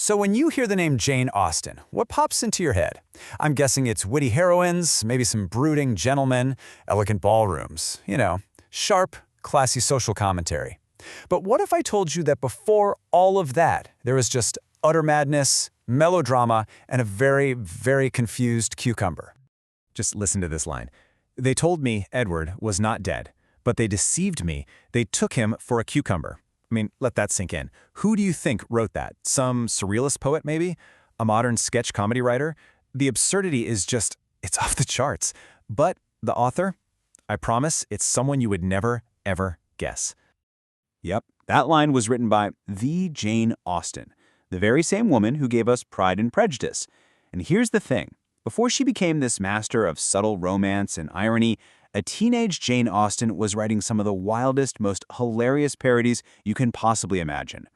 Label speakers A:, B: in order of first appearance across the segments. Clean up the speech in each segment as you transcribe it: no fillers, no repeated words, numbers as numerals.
A: So when you hear the name Jane Austen, what pops into your head? I'm guessing it's witty heroines, maybe some brooding gentlemen, elegant ballrooms, sharp, classy social commentary. But what if I told you that before all of that, there was just utter madness, melodrama, and a very, very confused cucumber?
B: Just listen to this line. They told me Edward was not dead, but they deceived me. They took him for a cucumber. I mean, let that sink in. Who do you think wrote that? Some surrealist poet, maybe? A modern sketch comedy writer? The absurdity is just, it's off the charts. But the author? I promise it's someone you would never, ever guess. Yep, that line was written by the Jane Austen, the very same woman who gave us Pride and Prejudice. And here's the thing. Before she became this master of subtle romance and irony, a teenage Jane Austen was writing some of the wildest, most hilarious parodies you can possibly imagine.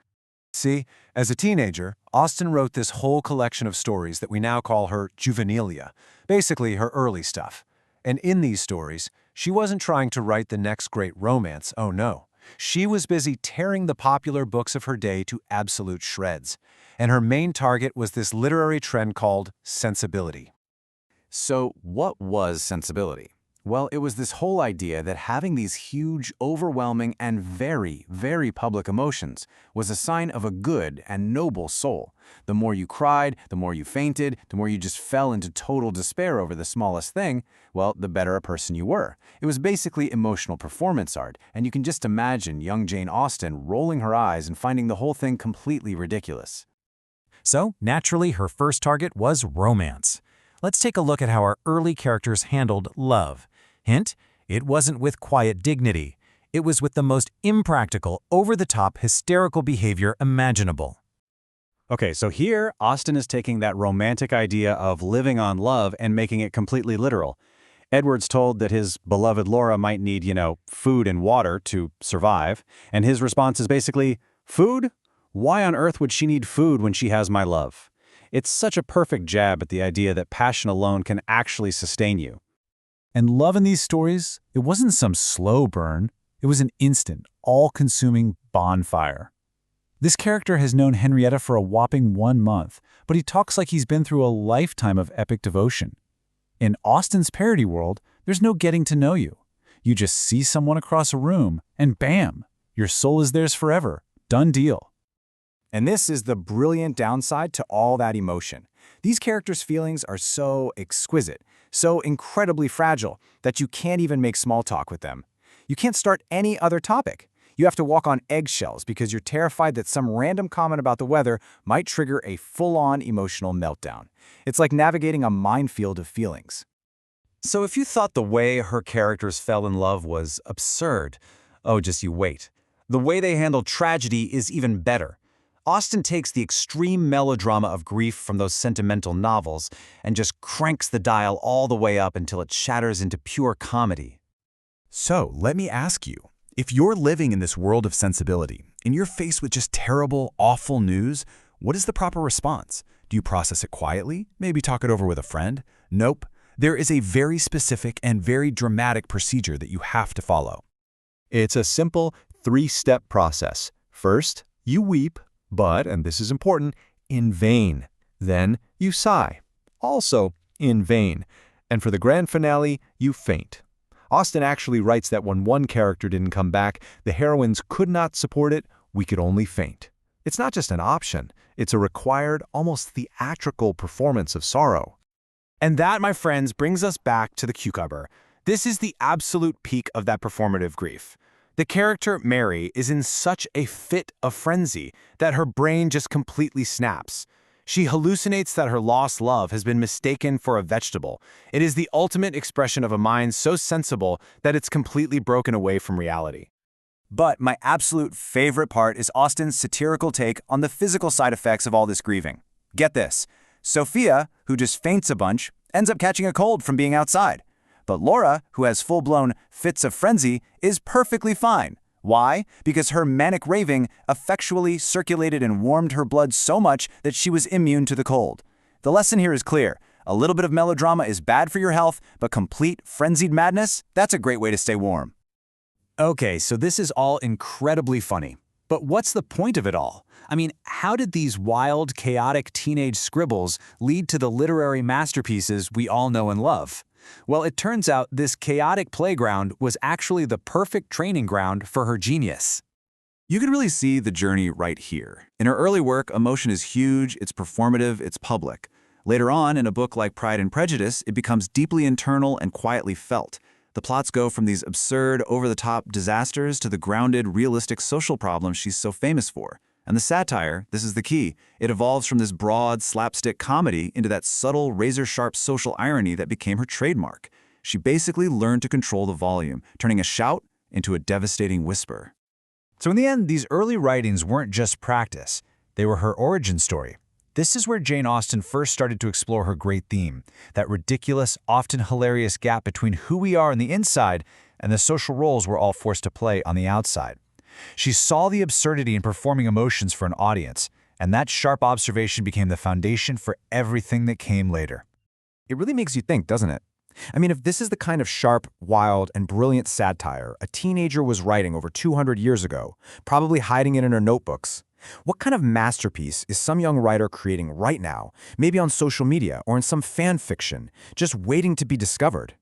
C: See, as a teenager, Austen wrote this whole collection of stories that we now call her Juvenilia, basically her early stuff. And in these stories, she wasn't trying to write the next great romance, oh no. She was busy tearing the popular books of her day to absolute shreds. And her main target was this literary trend called sensibility.
A: So what was sensibility? Well, it was this whole idea that having these huge, overwhelming, and very, very public emotions was a sign of a good and noble soul. The more you cried, the more you fainted, the more you just fell into total despair over the smallest thing, well, the better a person you were. It was basically emotional performance art, and you can just imagine young Jane Austen rolling her eyes and finding the whole thing completely ridiculous.
D: So, naturally, her first target was romance. Let's take a look at how our early characters handled love. Hint, it wasn't with quiet dignity. It was with the most impractical, over-the-top, hysterical behavior imaginable.
B: Okay, so here, Austen is taking that romantic idea of living on love and making it completely literal. Edward's told that his beloved Laura might need, food and water to survive, and his response is basically, food? Why on earth would she need food when she has my love? It's such a perfect jab at the idea that passion alone can actually sustain you.
D: And love in these stories, it wasn't some slow burn. It was an instant, all-consuming bonfire. This character has known Henrietta for a whopping 1 month, but he talks like he's been through a lifetime of epic devotion. In Austen's parody world, there's no getting to know you. You just see someone across a room, and bam, your soul is theirs forever. Done deal.
A: And this is the brilliant downside to all that emotion. These characters' feelings are so exquisite, so incredibly fragile, that you can't even make small talk with them. You can't start any other topic. You have to walk on eggshells because you're terrified that some random comment about the weather might trigger a full-on emotional meltdown. It's like navigating a minefield of feelings.
B: So if you thought the way her characters fell in love was absurd, oh, just you wait. The way they handle tragedy is even better. Austen takes the extreme melodrama of grief from those sentimental novels and just cranks the dial all the way up until it shatters into pure comedy.
C: So, let me ask you, if you're living in this world of sensibility and you're faced with just terrible, awful news, what is the proper response? Do you process it quietly? Maybe talk it over with a friend? Nope. There is a very specific and very dramatic procedure that you have to follow.
E: It's a simple 3-step process. First, you weep. But, and this is important, in vain. Then you sigh, also in vain. And for the grand finale, you faint. Austen actually writes that when one character didn't come back, the heroines could not support it, we could only faint. It's not just an option, it's a required, almost theatrical performance of sorrow.
A: And that, my friends, brings us back to the cucumber. This is the absolute peak of that performative grief. The character, Mary, is in such a fit of frenzy that her brain just completely snaps. She hallucinates that her lost love has been mistaken for a vegetable. It is the ultimate expression of a mind so sensible that it's completely broken away from reality. But my absolute favorite part is Austen's satirical take on the physical side effects of all this grieving. Get this. Sophia, who just faints a bunch, ends up catching a cold from being outside. But Laura, who has full-blown fits of frenzy, is perfectly fine. Why? Because her manic raving effectually circulated and warmed her blood so much that she was immune to the cold. The lesson here is clear. A little bit of melodrama is bad for your health, but complete frenzied madness, that's a great way to stay warm. Okay, so this is all incredibly funny. But what's the point of it all?
D: I mean, how did these wild, chaotic teenage scribbles lead to the literary masterpieces we all know and love? Well, it turns out this chaotic playground was actually the perfect training ground for her genius.
B: You can really see the journey right here. In her early work, emotion is huge, it's performative, it's public. Later on, in a book like Pride and Prejudice, it becomes deeply internal and quietly felt. The plots go from these absurd, over-the-top disasters to the grounded, realistic social problems she's so famous for. And the satire, this is the key, it evolves from this broad, slapstick comedy into that subtle, razor-sharp social irony that became her trademark. She basically learned to control the volume, turning a shout into a devastating whisper.
D: So in the end, these early writings weren't just practice. They were her origin story. This is where Jane Austen first started to explore her great theme, that ridiculous, often hilarious gap between who we are on the inside and the social roles we're all forced to play on the outside. She saw the absurdity in performing emotions for an audience, and that sharp observation became the foundation for everything that came later.
B: It really makes you think, doesn't it? I mean, if this is the kind of sharp, wild, and brilliant satire a teenager was writing over 200 years ago, probably hiding it in her notebooks, what kind of masterpiece is some young writer creating right now, maybe on social media or in some fan fiction, just waiting to be discovered?